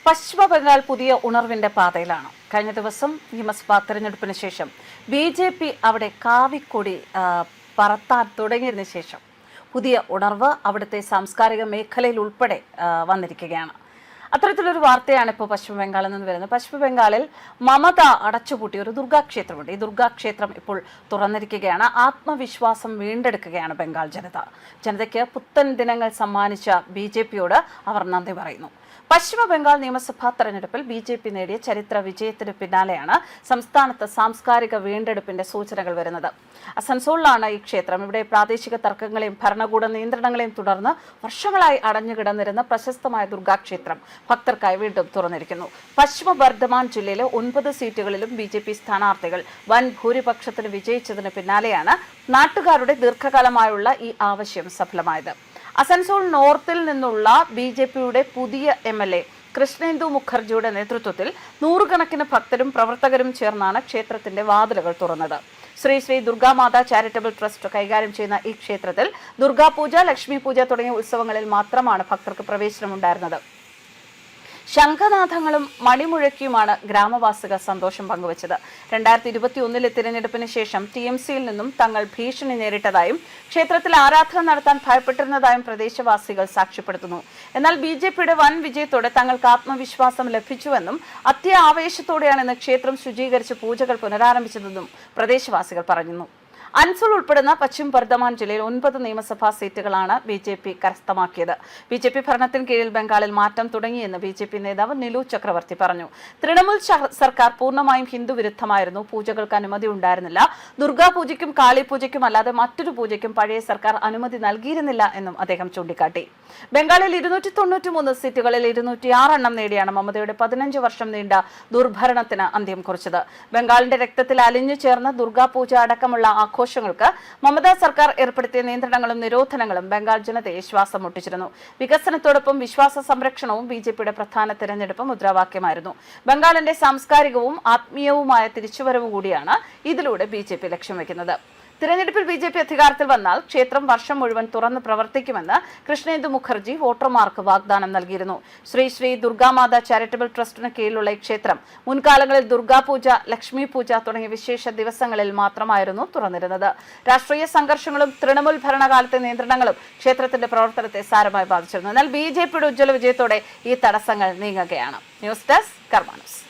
പശ്ചിമ ബംഗാൾ പുതിയ ഉണർവിന്റെ പാതയിലാണ്. കഴിഞ്ഞ ദിവസം നിയമസഭാ തെരഞ്ഞെടുപ്പിന് ശേഷം BJP അവിടെ കാവിക്കൊടി പറത്താൻ തുടങ്ങിയതിനു ശേഷം പുതിയ ഉണർവ് അവിടുത്തെ സാംസ്കാരിക മേഖലയിൽ ഉൾപ്പെടെ വന്നിരിക്കുകയാണ്. അത്തരത്തിലൊരു വാർത്തയാണ് ഇപ്പോൾ പശ്ചിമ ബംഗാളിൽ നിന്ന് വരുന്നത്. പശ്ചിമ ബംഗാളിൽ മമത അടച്ചുപൂട്ടിയ ഒരു ദുർഗാക്ഷേത്രമുണ്ട്. ഈ ദുർഗാക്ഷേത്രം ഇപ്പോൾ തുറന്നിരിക്കുകയാണ്. ആത്മവിശ്വാസം വീണ്ടെടുക്കുകയാണ് ബംഗാൾ ജനതയ്ക്ക് പുത്തൻ ദിനങ്ങൾ സമ്മാനിച്ച BJPയോട് അവർ നന്ദി പറയുന്നു. പശ്ചിമ ബംഗാൾ നിയമസഭാ തെരഞ്ഞെടുപ്പിൽ BJP നേടിയ ചരിത്ര വിജയത്തിന് പിന്നാലെയാണ് സംസ്ഥാനത്ത് സാംസ്കാരിക വീണ്ടെടുപ്പിന്റെ സൂചനകൾ വരുന്നത്. അസൻസോളിലാണ് ഈ ക്ഷേത്രം. ഇവിടെ പ്രാദേശിക തർക്കങ്ങളെയും ഭരണകൂട നിയന്ത്രണങ്ങളെയും തുടർന്ന് വർഷങ്ങളായി അടഞ്ഞുകിടന്നിരുന്ന പ്രശസ്തമായ ദുർഗാക്ഷേത്രം ഭക്തർക്കായി വീണ്ടും തുറന്നിരിക്കുന്നു. പശ്ചിമ ബർദ്ധമാൻ ജില്ലയിലെ 9 സീറ്റുകളിലും BJP സ്ഥാനാർത്ഥികൾ വൻ ഭൂരിപക്ഷത്തിന് വിജയിച്ചതിന് പിന്നാലെയാണ് നാട്ടുകാരുടെ ദീർഘകാലമായുള്ള ഈ ആവശ്യം സഫലമായത്. അസൻസോൾ നോർത്തിൽ നിന്നുള്ള BJPയുടെ പുതിയ MLA കൃഷ്ണേന്ദു മുഖർജിയുടെ നേതൃത്വത്തിൽ നൂറുകണക്കിന് ഭക്തരും പ്രവർത്തകരും ചേർന്നാണ് ക്ഷേത്രത്തിന്റെ വാതിലുകൾ തുറന്നത്. ശ്രീ ദുർഗാമാതാ ചാരിറ്റബിൾ ട്രസ്റ്റ് കൈകാര്യം ചെയ്യുന്ന ഈ ക്ഷേത്രത്തിൽ ദുർഗാപൂജ, ലക്ഷ്മി പൂജ തുടങ്ങിയ ഉത്സവങ്ങളിൽ മാത്രമാണ് ഭക്തർക്ക് പ്രവേശനമുണ്ടായിരുന്നത്. ശംഖനാഥങ്ങളും മണിമുഴക്കിയുമാണ് ഗ്രാമവാസികൾ സന്തോഷം പങ്കുവച്ചത്. 2021 തിരഞ്ഞെടുപ്പിന് ശേഷം TMCയിൽ നിന്നും തങ്ങൾ ഭീഷണി നേരിട്ടതായും ക്ഷേത്രത്തിൽ ആരാധന നടത്താൻ ഭയപ്പെട്ടിരുന്നതായും പ്രദേശവാസികൾ സാക്ഷ്യപ്പെടുത്തുന്നു. എന്നാൽ BJPയുടെ വൻ വിജയത്തോടെ തങ്ങൾക്ക് ആത്മവിശ്വാസം ലഭിച്ചുവെന്നും അത്യാവേശത്തോടെയാണ് ഇന്ന് ക്ഷേത്രം ശുചീകരിച്ച് പൂജകൾ പുനരാരംഭിച്ചതെന്നും പ്രദേശവാസികൾ പറഞ്ഞു. അൻസോൾ ഉൾപ്പെടുന്ന പശ്ചിമ ബർദ്ധമാൻ ജില്ലയിൽ 9 നിയമസഭാ സീറ്റുകളാണ് BJP കരസ്ഥമാക്കിയത്. BJP ഭരണത്തിന് കീഴിൽ ബംഗാളിൽ മാറ്റം തുടങ്ങിയെന്ന് BJP നേതാവ് നിലു ചക്രവർത്തി പറഞ്ഞു. തൃണമൂൽ സർക്കാർ പൂർണ്ണമായും ഹിന്ദു വിരുദ്ധമായിരുന്നു. പൂജകൾക്ക് അനുമതി ഉണ്ടായിരുന്നില്ല. ദുർഗാപൂജയ്ക്കും കാളിപൂജയ്ക്കും അല്ലാതെ മറ്റൊരു പൂജയ്ക്കും പഴയ സർക്കാർ അനുമതി നൽകിയിരുന്നില്ല എന്നും അദ്ദേഹം ചൂണ്ടിക്കാട്ടി. ബംഗാളിൽ 293 സീറ്റുകളിൽ 206 എണ്ണം നേടിയാണ് മമതയുടെ 15 വർഷം നീണ്ട ദുർഭരണത്തിന് അന്ത്യം കുറിച്ചത്. ബംഗാളിന്റെ രക്തത്തിൽ അലിഞ്ഞു ചേർന്ന ദുർഗാപൂജ അടക്കമുള്ള ആഘോഷങ്ങൾക്ക് മമതാ സർക്കാർ ഏർപ്പെടുത്തിയ നിയന്ത്രണങ്ങളും നിരോധനങ്ങളും ബംഗാൾ ജനതയെ ശ്വാസം മുട്ടിച്ചിരുന്നു. വികസനത്തോടൊപ്പം വിശ്വാസ സംരക്ഷണവും BJPയുടെ പ്രധാന തെരഞ്ഞെടുപ്പ് മുദ്രാവാക്യമായിരുന്നു. ബംഗാളിന്റെ സാംസ്കാരികവും ആത്മീയവുമായ തിരിച്ചുവരവ് കൂടിയാണ് ഇതിലൂടെ BJP ലക്ഷ്യം വെക്കുന്നത്. തിരഞ്ഞെടുപ്പിൽ BJP അധികാരത്തിൽ വന്നാൽ ക്ഷേത്രം വർഷം മുഴുവൻ തുറന്ന് പ്രവർത്തിക്കുമെന്ന് കൃഷ്ണേന്ദു മുഖർജി വോട്ടർമാർക്ക് വാഗ്ദാനം നൽകിയിരുന്നു. ശ്രീ ദുർഗാമാതാ ചാരിറ്റബിൾ ട്രസ്റ്റിന് കീഴിലുള്ള ഈ ക്ഷേത്രം മുൻകാലങ്ങളിൽ ദുർഗാപൂജ, ലക്ഷ്മി പൂജ തുടങ്ങിയ വിശേഷ ദിവസങ്ങളിൽ മാത്രമായിരുന്നു തുറന്നിരുന്നത്. രാഷ്ട്രീയ സംഘർഷങ്ങളും തൃണമൂൽ ഭരണകാലത്തെ നിയന്ത്രണങ്ങളും ക്ഷേത്രത്തിന്റെ പ്രവർത്തനത്തെ സാരമായി ബാധിച്ചിരുന്നു. എന്നാൽ BJPയുടെ ഉജ്ജ്വല വിജയത്തോടെ ഈ തടസ്സങ്ങൾ നീങ്ങുകയാണ്. ന്യൂസ് ഡെസ്ക് കർമ്മ ന്യൂസ്.